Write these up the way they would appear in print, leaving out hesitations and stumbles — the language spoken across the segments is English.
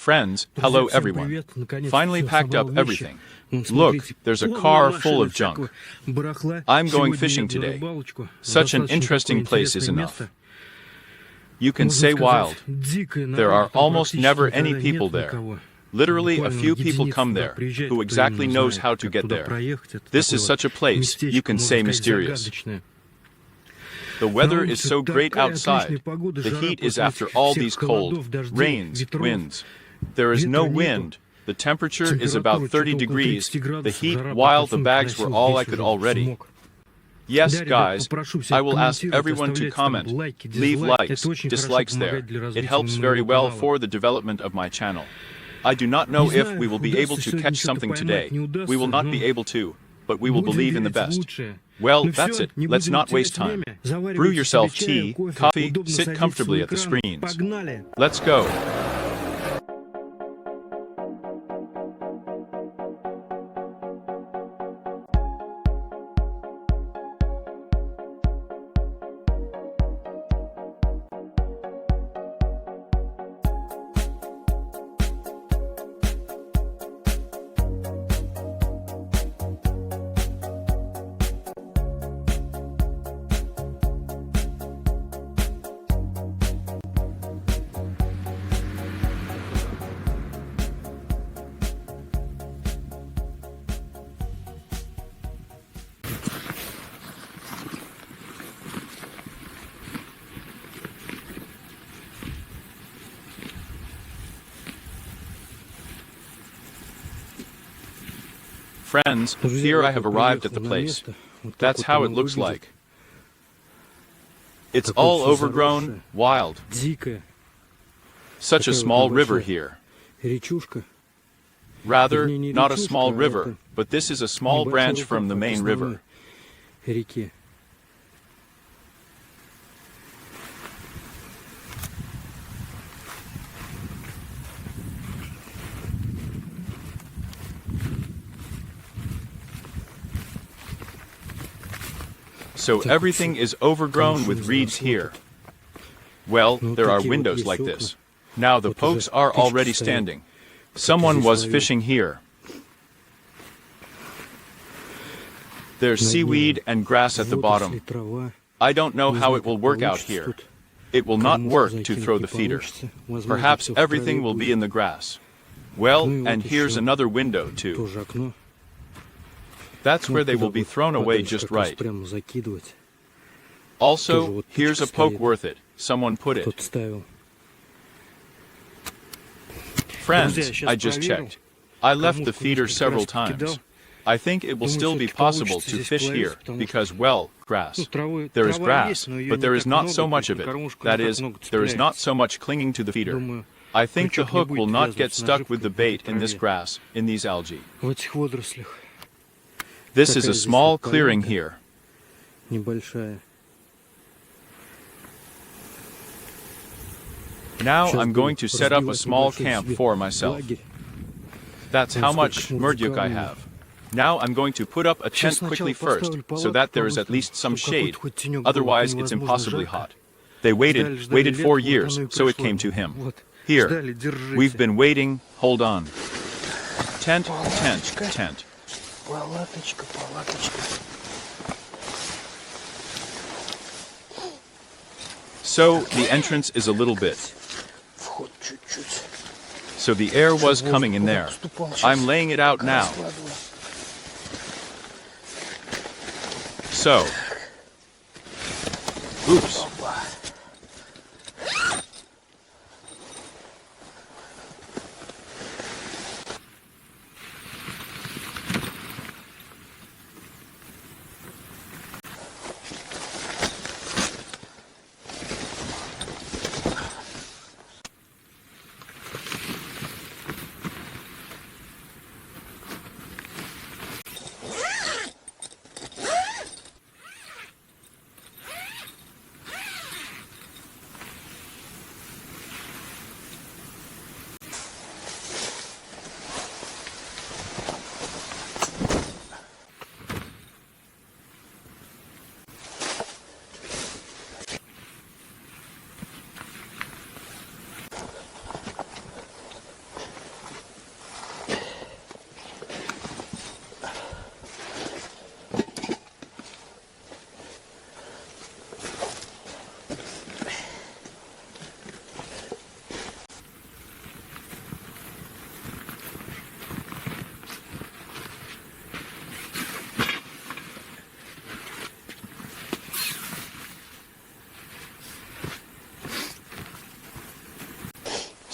Friends, hello everyone. Finally packed up everything. Look, there's a car full of junk. I'm going fishing today. Such an interesting place is enough. You can say wild. There are almost never any people there. Literally a few people come there. Who exactly knows how to get there? This is such a place, you can say mysterious. The weather is so great outside. The heat is after all these cold rains, winds. There is no wind. The temperature is about 30 degrees. The heat, while the bags were all I could already. Yes, guys, I will ask everyone to comment, leave likes, dislikes there. It helps very well for the development of my channel. I do not know if we will be able to catch something today. We will not be able to, but we will believe in the best. Well, that's it. Let's not waste time. Brew yourself tea, coffee, sit comfortably at the screens. Let's go. Friends, here I have arrived at the place. That's how it looks like. It's all overgrown, wild. Such a small river here. Rather, not a small river, but this is a small branch from the main river. So everything is overgrown with reeds here. Well, there are windows like this. Now the boats are already standing. Someone was fishing here. There's seaweed and grass at the bottom. I don't know how it will work out here. It will not work to throw the feeder. Perhaps everything will be in the grass. Well, and here's another window too. That's where they will be thrown away just right. Also, here's a poke worth it. Someone put it. Friends, I just checked. I left the feeder several times. I think it will still be possible to fish here, because, well, grass. There is grass, but there is not so much of it. That is, there is not so much clinging to the feeder. I think the hook will not get stuck with the bait in this grass, in these algae. This is a small clearing here. Now I'm going to set up a small camp for myself. That's how much murdyuk I have. Now I'm going to put up a tent quickly first, so that there is at least some shade. Otherwise it's impossibly hot. They waited 4 years, so it came to him. Here, we've been waiting, hold on. Tent, tent, tent. So, the entrance is a little bit. So the air was coming in there. I'm laying it out now. So. Oops.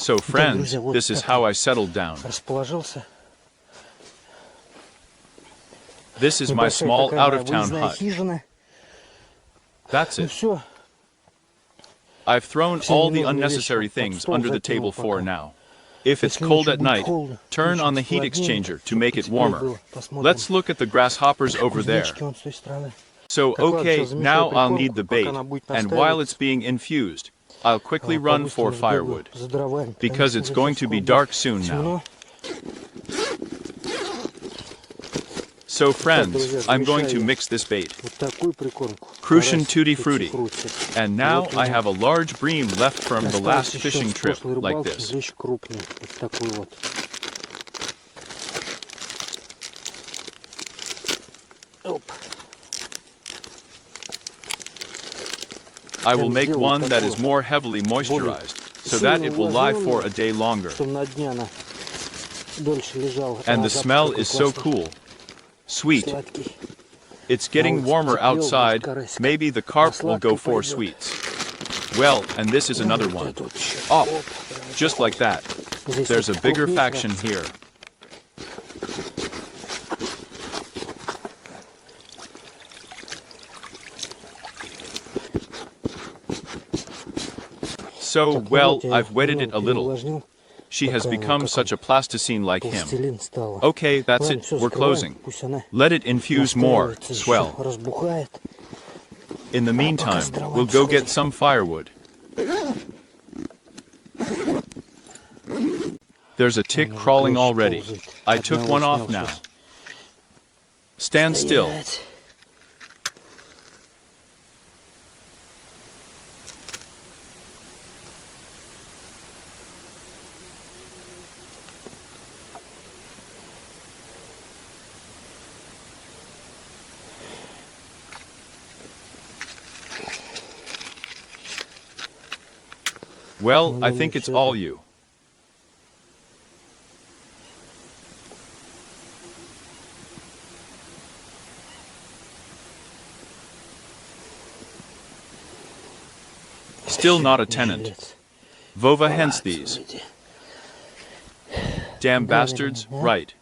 So friends, this is how I settled down. This is my small out-of-town hut. That's it. I've thrown all the unnecessary things under the table for now. If it's cold at night, turn on the heat exchanger to make it warmer. Let's look at the grasshoppers over there. So okay, now I'll need the bait, and while it's being infused, I'll quickly run for firewood, because it's going to be dark soon now. So friends, I'm going to mix this bait. Crucian Tutti Frutti. And now I have a large bream left from the last fishing trip, like this. I will make one that is more heavily moisturized, so that it will lie for a day longer. And the smell is so cool. Sweet. It's getting warmer outside, maybe the carp will go for sweets. Well, and this is another one. Oh, just like that. There's a bigger faction here. So, well, I've wetted it a little. She has become such a plasticine like him. Okay, that's it, we're closing. Let it infuse more, swell. In the meantime, we'll go get some firewood. There's a tick crawling already. I took one off now. Stand still. Well, I think it's all you. Still not a tenant. Vova hence these. Damn bastards, right.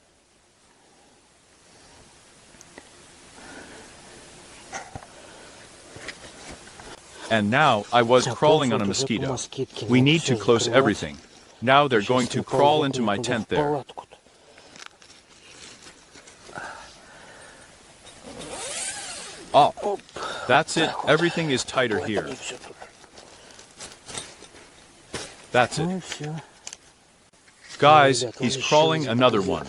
And now, I was crawling on a mosquito. We need to close everything. Now they're going to crawl into my tent there. Oh, that's it. Everything is tighter here. That's it. Guys, he's crawling another one.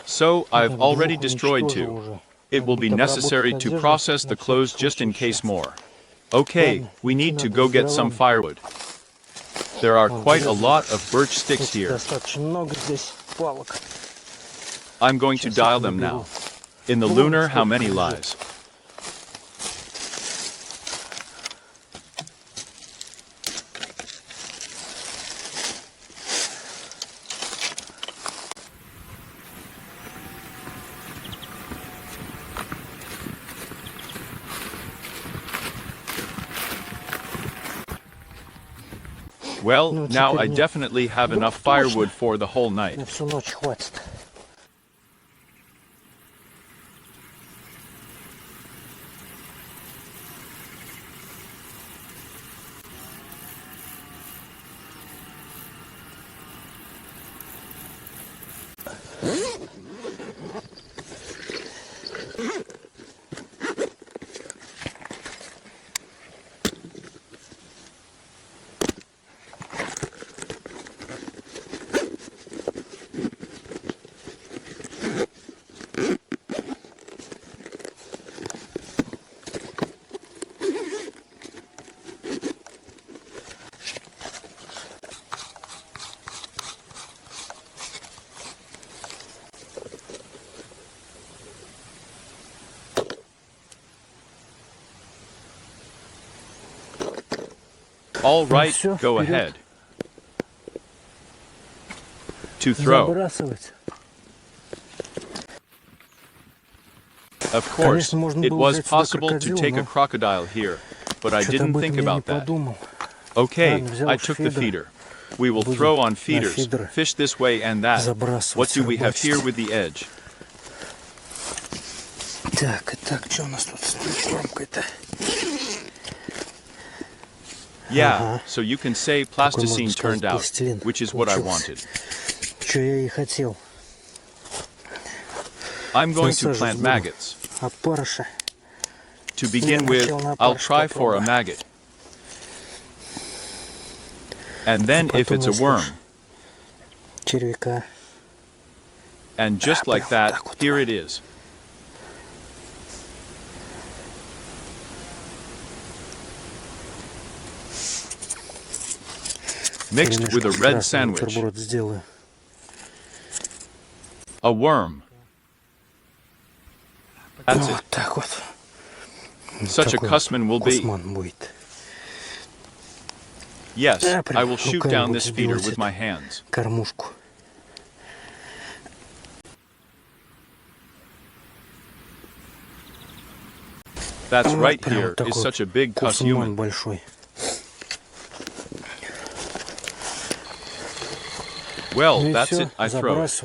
So, I've already destroyed 2. It will be necessary to process the clothes just in case more. Okay, we need to go get some firewood. There are quite a lot of birch sticks here. I'm going to dial them now. In the lunar, how many lies? Well, now I definitely have enough firewood for the whole night. All right, go ahead. To throw. Of course, it was possible to take a crocodile here, but I didn't think about that. Okay, I took the feeder. We will throw on feeders, fish this way and that. What do we have here with the edge? Yeah, so you can say plasticine turned out, which is what I wanted. I'm going to plant maggots. To begin with, I'll try for a maggot. And then if it's a worm. And just like that, here it is. Mixed with a red sandwich. A worm. That's it. Such a Cussman will be. Yes, I will shoot down this feeder with my hands. That's right, here is such a big cuss human. Well, that's it, I throw it.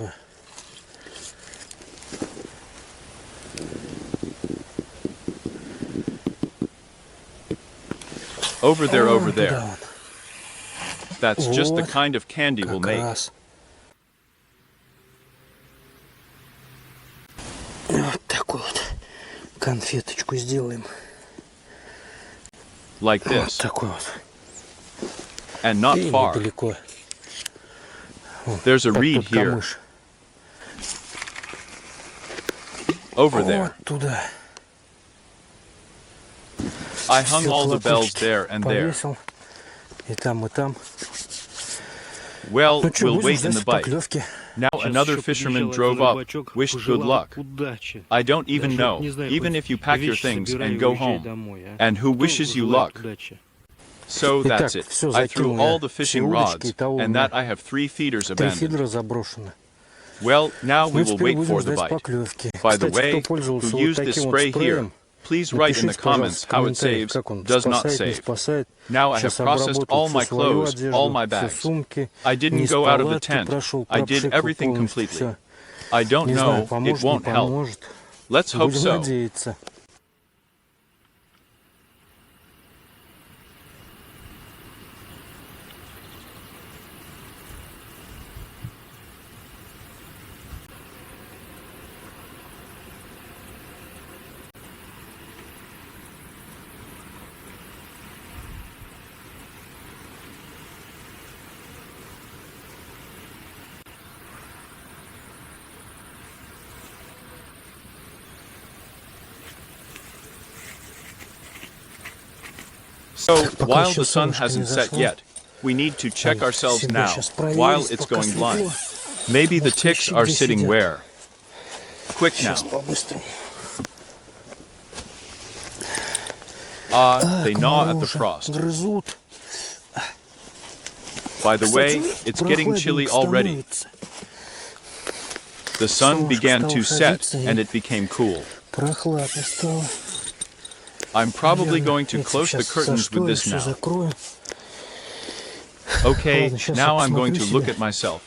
Over there, over there. That's just the kind of candy we'll make. Like this. And not far. There's a reed here. Over there. I hung all the bells there and there. Well, we'll wait in the bite. Now another fisherman drove up, wished good luck. I don't even know, even if you pack your things and go home. And who wishes you luck? So that's it. I threw all the fishing rods, and that I have 3 feeders abandoned. Well, now we will wait for the bite. By the way, who used this spray here? Please write in the comments how it saves, does not save. Now I have processed all my clothes, all my bags. I didn't go out of the tent. I did everything completely. I don't know, it won't help. Let's hope so. So, while the sun hasn't set yet, we need to check ourselves now, while it's going blind. Maybe the ticks are sitting where? Quick now. They gnaw at the frost. By the way, it's getting chilly already. The sun began to set, and it became cool. I'm probably going to close the curtains with this now. Okay, now I'm going to look at myself.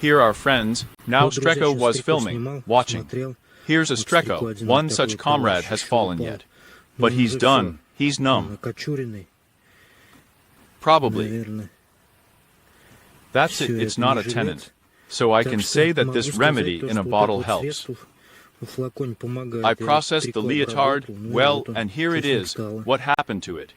Here are friends. Now Streko was filming, watching. Here's a Streko. One such comrade has fallen yet. But he's done. He's numb. Probably. That's it. It's not a tenant. So I can say that this remedy in a bottle helps. I processed the leotard, well, and here it is. What happened to it?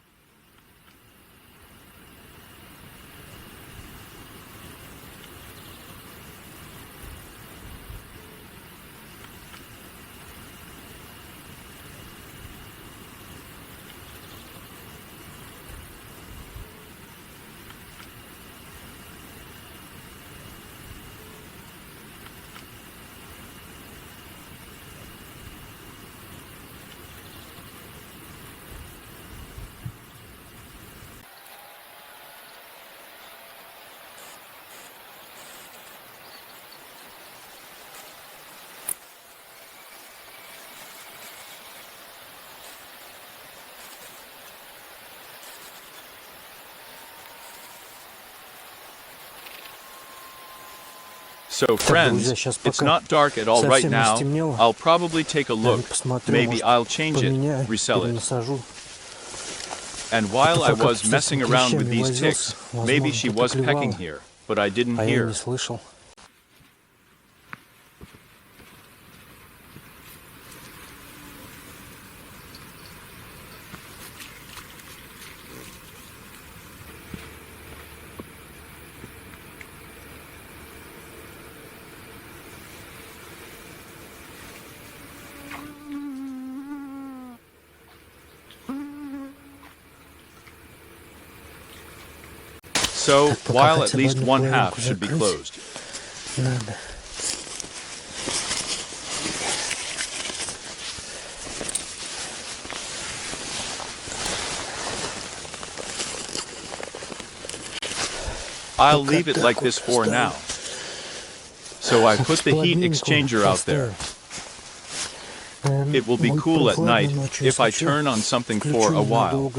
So friends, it's not dark at all right now. I'll probably take a look. Maybe I'll change it, resell it. And while I was messing around with these ticks, maybe she was pecking here, but I didn't hear. So, while at least one half should be closed. I'll leave it like this for now. So I put the heat exchanger out there. It will be cool at night if I turn on something for a while.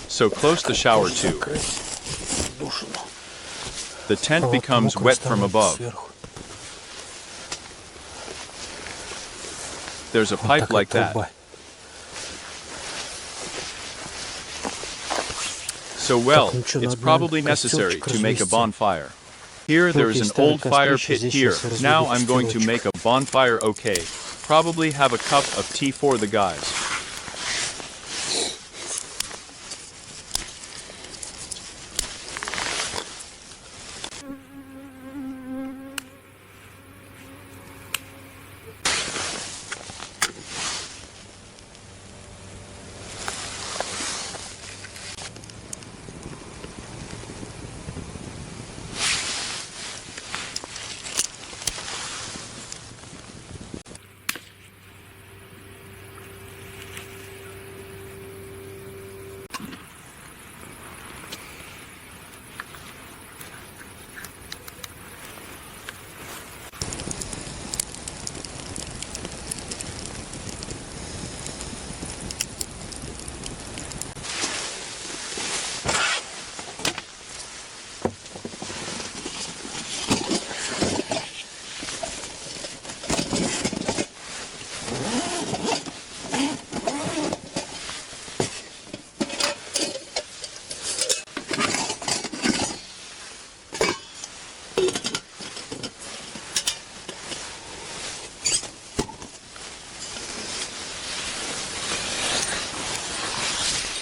So close the shower too. The tent becomes wet from above. There's a pipe like that. So well, it's probably necessary to make a bonfire. Here there is an old fire pit here. Now I'm going to make a bonfire, okay. Probably have a cup of tea for the guys.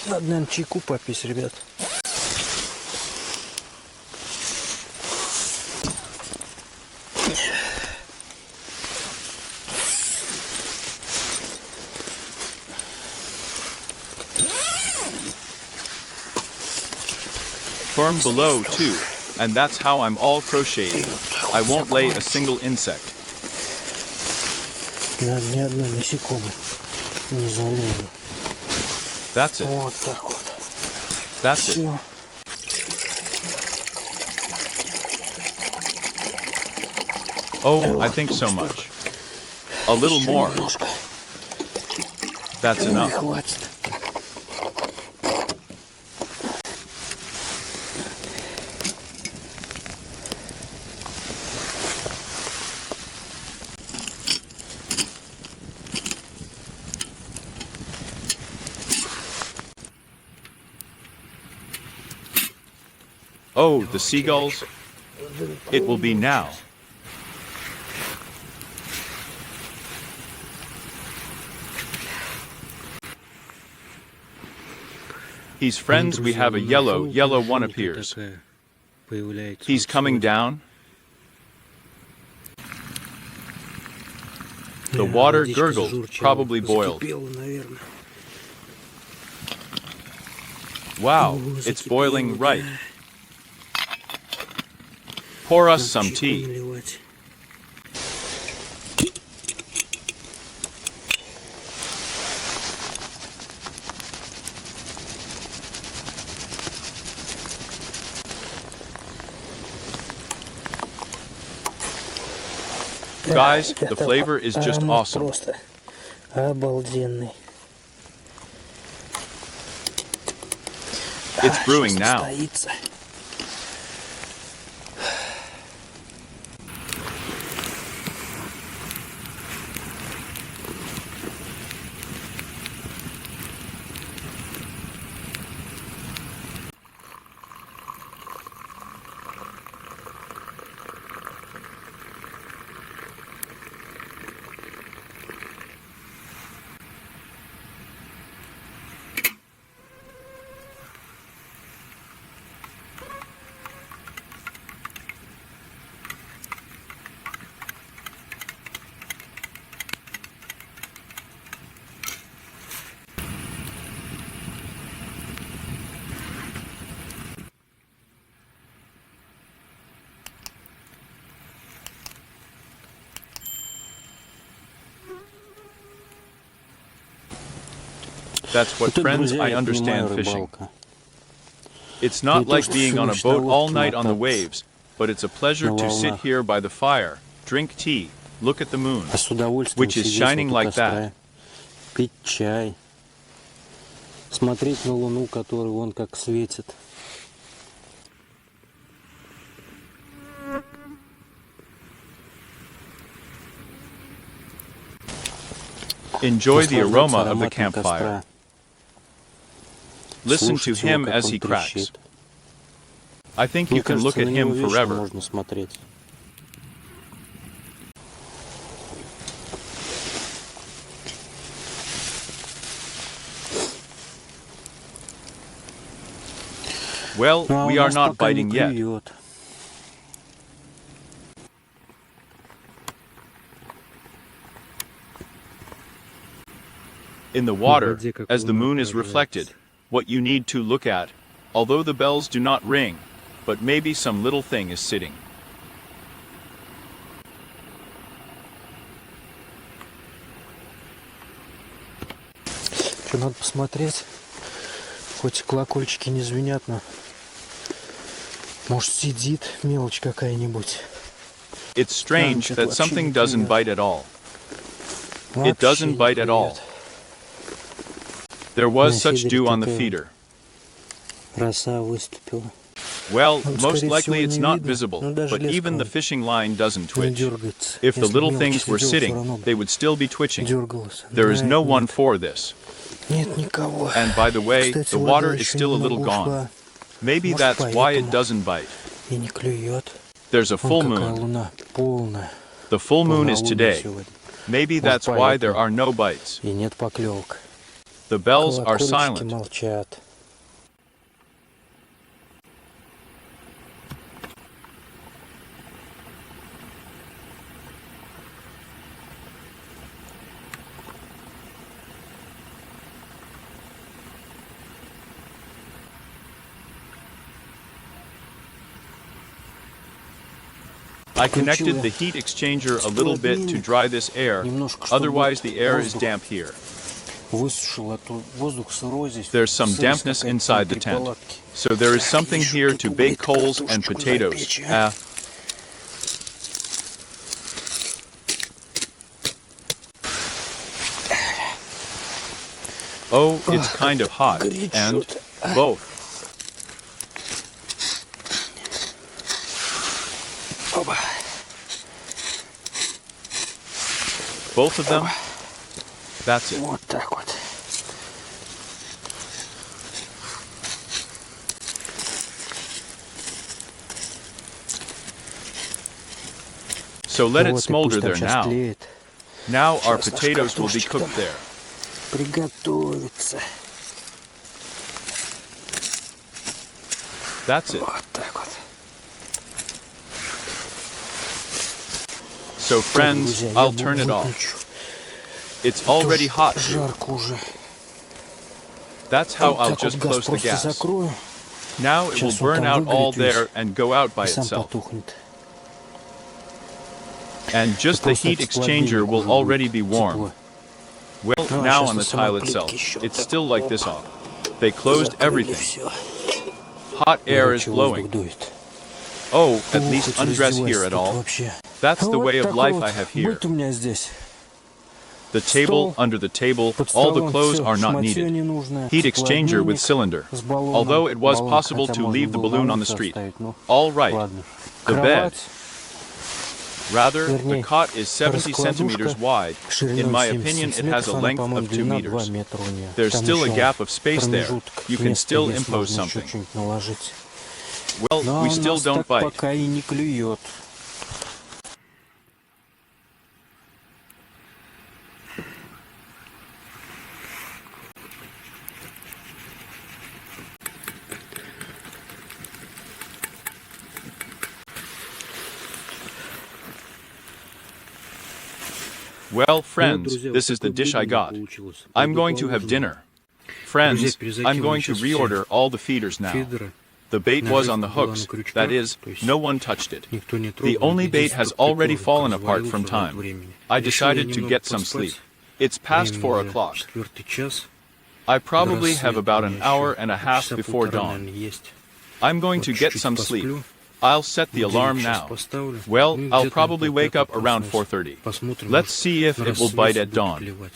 Надо, наверное, чайку попить, ребят. Firm below too, and that's how I'm all crocheted. I won't lay a single insect. Ни одной насекомой не залезу. That's it. Вот так вот. That's it. Всё. Oh, I think so much. A little more. Немножко. That's enough. Хватит. Oh, the seagulls. It will be now. He's friends, we have a yellow one appears. He's coming down. The water gurgled, probably boiled. Wow, it's boiling right. Pour us some tea. Guys, the flavor is just awesome. Просто обалденный. It's brewing now. That's what, Вот это, friends, друзья, I я understand понимаю, fishing. рыбалка. It's not Не то, like что being on a всю ночь на boat all лодке night on the мотаться waves, but it's a pleasure на to sit волнах, here by the fire, drink tea, look at the moon, а с удовольствием which is сидеть shining вот у like that. костра, пить чай, смотреть на луну, которая вон как светит. Enjoy the Наслаждаться aroma of the ароматом campfire. костра, Listen to слушать его, him как as он he cracks. трещит. I think Мне you can look кажется, at на него him вечно forever. можно смотреть. Well, Ну, а у we are нас not пока не biting yet. клюет. In the water, as the moon is reflected, what you need to look at, although the bells do not ring, but maybe some little thing is sitting. Что надо посмотреть? Хоть колокольчики не звенят, но может сидит мелочь какая-нибудь. It's strange это that вообще something не doesn't клюет. bite at all. It Вообще doesn't не bite at all. клюет. There was На such фидере dew on the такая feeder. Роса выступила. Well, Ну, most скорее likely всего, it's не not видно. visible, Ну, даже but even the леска fishing line doesn't не twitch. дергается. If the Если little мелочь things were сидела, всё sitting, равно бы they would still be twitching. дергалась. There is Да, no one нет. for this. Нет никого. And by the way, Кстати, the вода water is еще still a little немного gone. ушла. Maybe Может, that's why it поэтому doesn't bite. и не клюет. There's a full Вон какая moon. луна полная. The full moon is Полнолуние today. сегодня. Maybe Может, that's why there поэтому are no bites. и нет поклевок. The bells are Колокольчики silent. молчат. I connected the heat exchanger a little bit to dry this air, otherwise the air is damp here. Высушил, а то воздух сырой здесь. There's some Сырость dampness какая-то inside the внутри tent. палатки. So there is something here to bake coals and Картошечку potatoes. запечь, а? Oh, it's kind of hot, and Горячо-то. both. Опа. Both of them? That's it. Вот так вот. So let it Вот, и smolder пусть там there щас now. тлеет. Now our Щас наша potatoes will be картошечка cooked там there. Приготовится. That's it. Вот так вот. So Так, friends, друзья, я I'll turn it off. выключу. It's already hot here. Жарко уже. That's how Вот I'll так вот just газ close the просто gas. закрою, Now it will Сейчас он burn там out all выгорит весь. there and go out by и сам itself. потухнет. And just the Просто heat от exchanger холодильника will уже already будет be warm. тепло. Well, Ну, а now щас on на the самой tile плитке itself, еще it's так, still like this опа. off. They closed Закрыли everything. всё. Hot air is Горячий blowing. воздух дует. Oh, at Ух, least хоть undress раздевайся here at тут all. вообще. That's the Вот way of такой life вот I have here. быт у меня здесь. The table, Стол, under the table, под all the столом clothes всё, are not шматьё needed. ненужное, Heat exchanger with теплообменник cylinder. с баллоном. Although it was Баллон, possible хотя to можно leave the было balloon на on the улице street. оставить, ну, All right. ладно. The bed. Кровать Rather, the Вернее, cot is 70 centimeters wide. шириной In my 70 opinion, it сантиметров, has a она, length по-моему, of 2 длина 2 meters. метра у нее. There's Там still a еще gap of space there. промежуток You can места still есть, impose можно еще something. что-нибудь наложить. Well, Но we у still нас don't так bite. пока и не клюет. Well, friends, this is the dish I got. I'm going to have dinner. Friends, I'm going to reorder all the feeders now. The bait was on the hooks, that is, no one touched it. The only bait has already fallen apart from time. I decided to get some sleep. It's past 4 o'clock. I probably have about an hour and a half before dawn. I'm going to get some sleep. I'll set the alarm now. Well, I'll probably wake up around 4:30. Let's see if it will bite at dawn.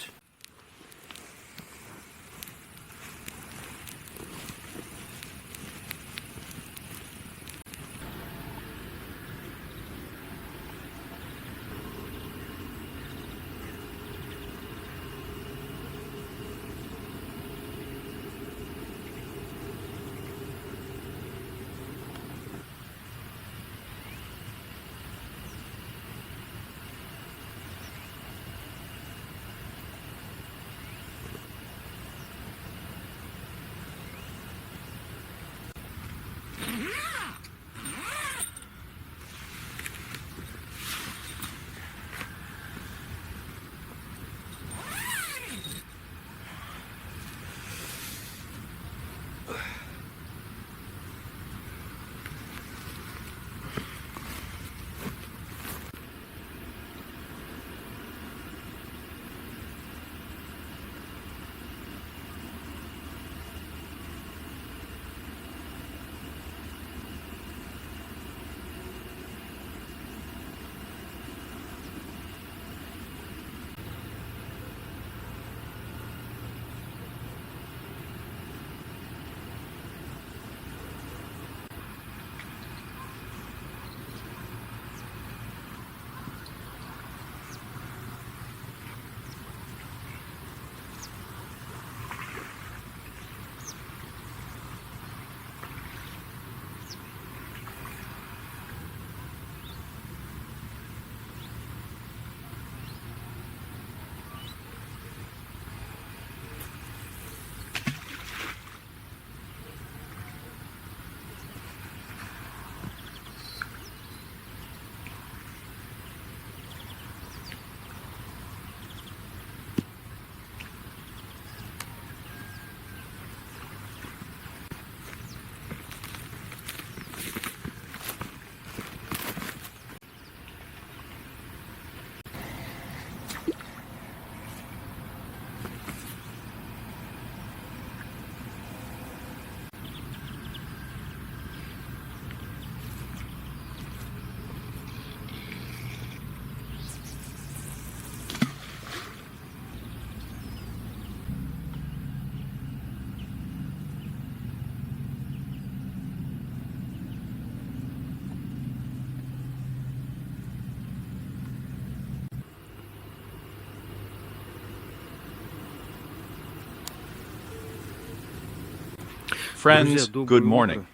Friends, good morning.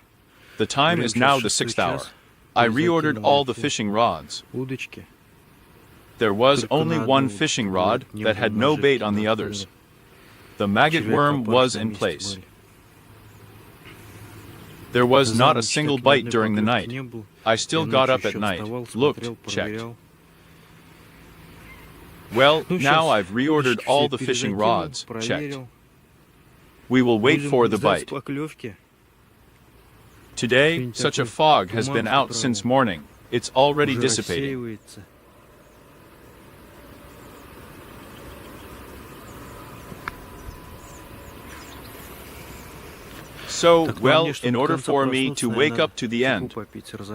The time is now the 6th hour. I reordered all the fishing rods. There was only one fishing rod that had no bait on the others. The maggot worm was in place. There was not a single bite during the night. I still got up at night, looked, checked. Well, now I've reordered all the fishing rods, checked. We will wait for the bite. Today, such a fog has been out since morning. It's already dissipating. So, well, in order for me to wake up to the end,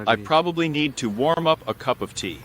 I probably need to warm up a cup of tea.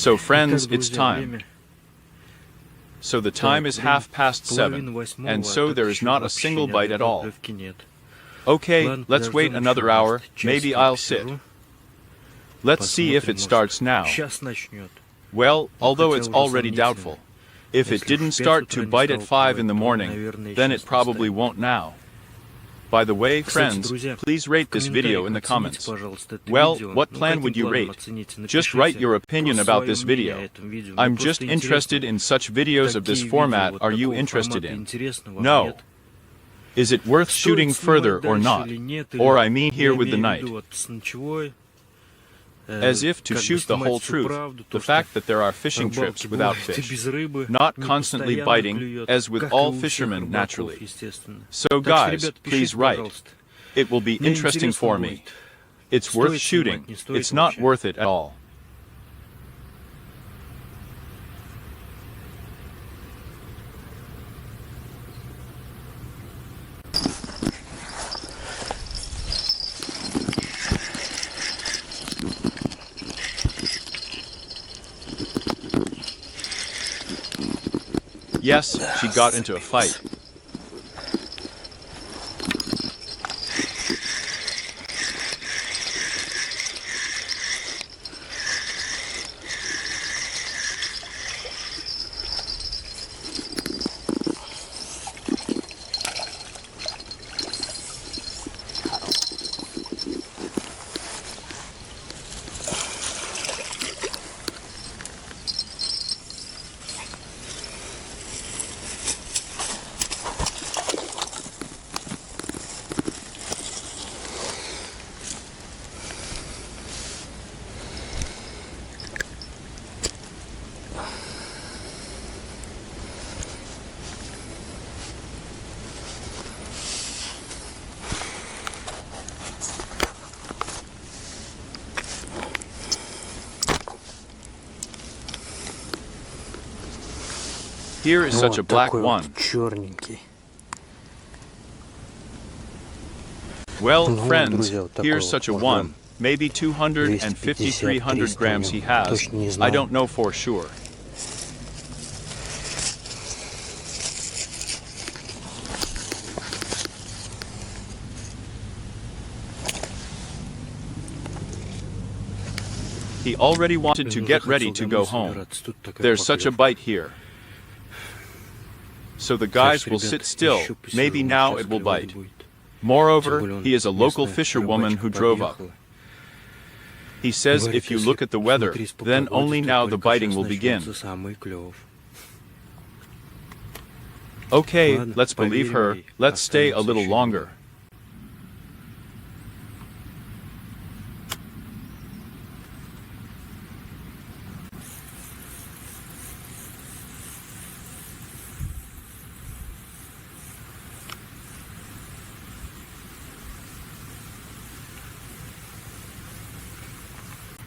So friends, it's time. So the time is 7:30, and so there is not a single bite at all. Okay, let's wait another hour, maybe I'll sit. Let's see if it starts now. Well, although it's already doubtful. If it didn't start to bite at 5 in the morning, then it probably won't now. By the way, friends, please rate this video in the comments. Well, what plan would you rate? Just write your opinion about this video. I'm just interested in such videos of this format. Are you interested in? No. Is it worth shooting further or not? Or I mean here with the night. As if to shoot the whole truth, the fact that there are fishing trips without fish, not constantly biting, as with all fishermen naturally. So guys, please write. It will be interesting for me. It's worth shooting, it's not worth it at all. Yes, she got into a fight. Here is such a black one. Well, friends, here's such a one. Maybe 250, 300 grams he has. I don't know for sure. He already wanted to get ready to go home. There's such a bite here. So the guys will sit still, maybe now it will bite. Moreover, he is a local fisherwoman who drove up. He says if you look at the weather, then only now the biting will begin. Okay, let's believe her, let's stay a little longer.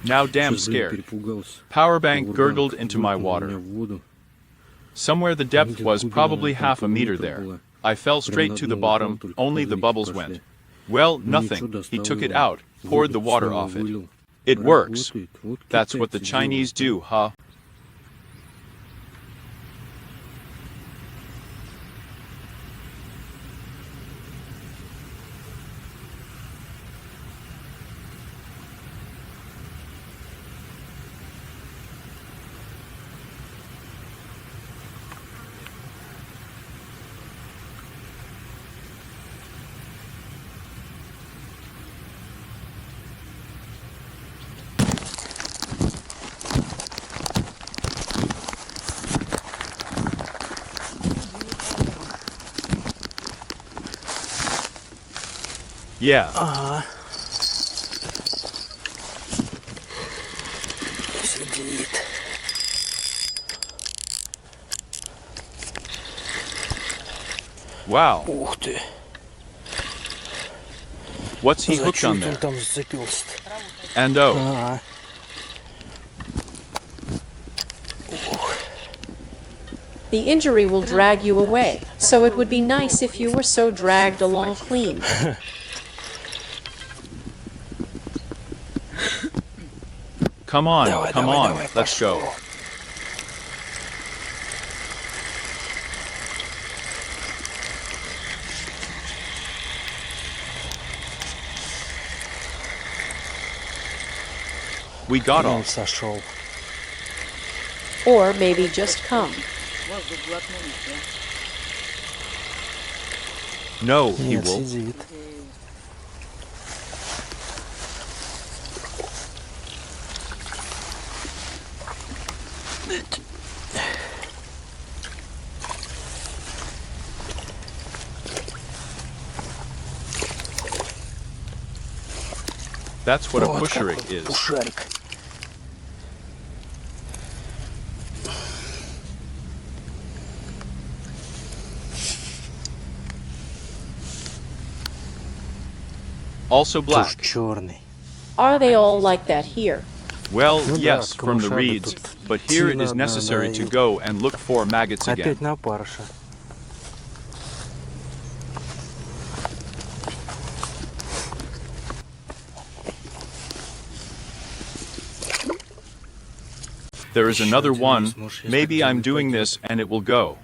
Now damn scared. Power bank gurgled into my water. Somewhere the depth was probably half a meter there. I fell straight to the bottom, only the bubbles went. Well, nothing. He took it out, poured the water off it. It works. That's what the Chinese do, huh? Yeah. Сидит. Wow. Ух ты. What's he hooked on there? Там зацепился. And oh. The injury will drag you away, so it would be nice if you were so dragged along clean. Come on, Давай, come давай, on, давай, let's go. пошло. We got Он off. сошел. Or maybe just come. No, he Нет, will. сидит. That's what a Вот pusherik какой is. пушарик. Also Туш black. черный. Are they all like that here? Well, Ну да, yes, from the камышами reeds, тут but here it идти is надо, necessary да, to и go and look for maggots again. Опять на парша. There is Еще another один one. есть, может, если Maybe I'm где-нибудь doing пойдет. this and it will go.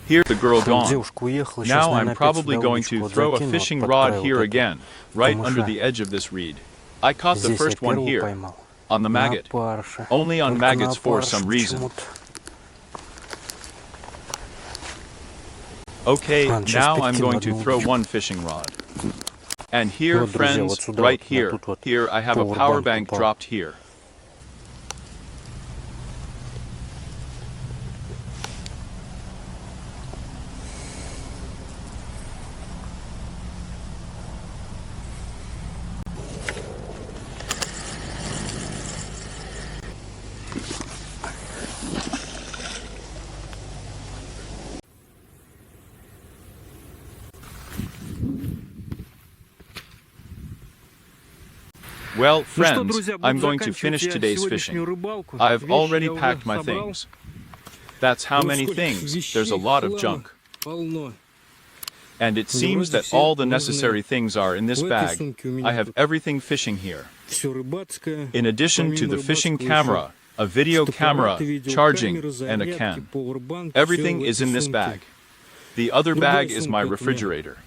Here the girl Там gone. девушка уехала, сейчас, Now наверное, I'm опять probably сюда going удочку to вот throw a закину, fishing под rod край here вот этого again, right under камыша. the edge of this reed. I caught the Здесь я first one первого here, поймал. on the На maggot. парше. Only on Только maggots на for парше some reason. почему-то. Okay, Ладно, сейчас now I'm подкину going to одну throw удочку. one fishing rod. And here, Вот, друзья, friends, вот сюда right вот, на here, тут вот here I have a powerbank power bank упал. dropped here. Well, friends, I'm going to finish today's fishing. I've already packed my things. That's how many things. There's a lot of junk. And it seems that all the necessary things are in this bag. I have everything fishing here. In addition to the fishing camera, a video camera, charging, and a can. Everything is in this bag. The other bag is my refrigerator.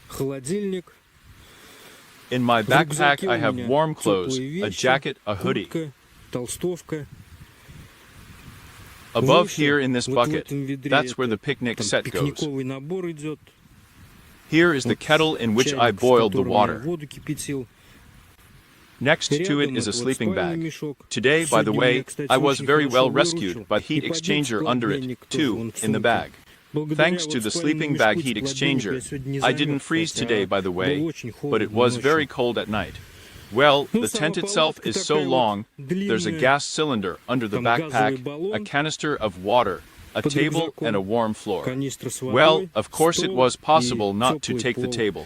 In my backpack, I have warm clothes, a jacket, a hoodie. Above here in this bucket, that's where the picnic set goes. Here is the kettle in which I boiled the water. Next to it is a sleeping bag. Today, by the way, I was very well rescued by heat exchanger under it, too, in the bag. Thanks to the sleeping bag heat exchanger, I didn't freeze today, by the way, but it was very cold at night. Well, the tent itself is so long, there's a gas cylinder under the backpack, a canister of water, a table, and a warm floor. Well, of course it was possible not to take the table.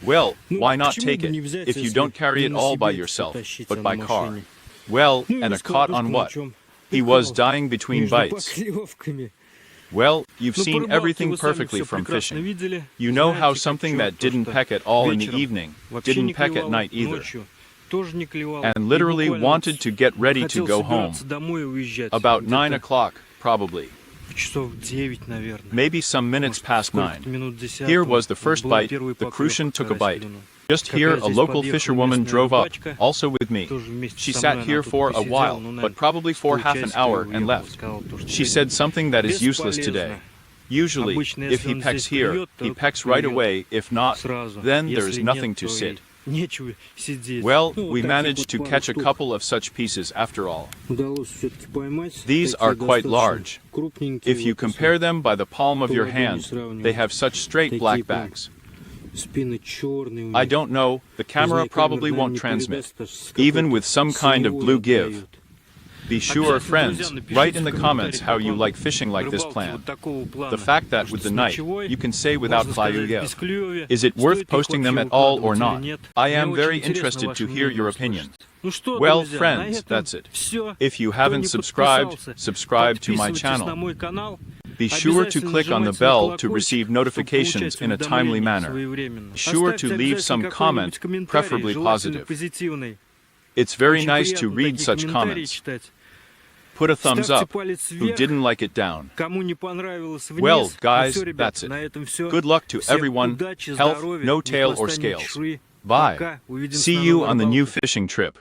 Well, why not take it, if you don't carry it all by yourself, but by car? Well, and a cot on what? He was dying between bites. Well, you've seen everything perfectly from fishing. You know how something that didn't peck at all in the evening, didn't peck at night either, and literally wanted to get ready to go home. About 9 o'clock, probably. Maybe some minutes past 9. Here was the first bite, the Crucian took a bite. Just here, a local fisherwoman drove up, also with me. She sat here for a while, but probably for half an hour, and left. She said something that is useless today. Usually, if he pecks here, he pecks right away. If not, then there is nothing to sit. Well, we managed to catch a couple of such pieces after all. These are quite large. If you compare them by the palm of your hand, they have such straight black backs. I don't know, the camera probably won't transmit, even with some kind of blue give. Be sure, friends, write in the comments how you like fishing like this plan. The fact that with the knife, you can say without клюев. Is it worth posting them at all or not? I am very interested to hear your opinion. Well, friends, that's it. If you haven't subscribed, subscribe to my channel. Be sure to click on the bell to receive notifications in a timely manner. Be sure to leave some comment, preferably positive. It's very nice to read such comments. Put a thumbs up. Who didn't like it down? Well, guys, that's it. Good luck to everyone. Health, no tail or scales. Bye. See you on the new fishing trip.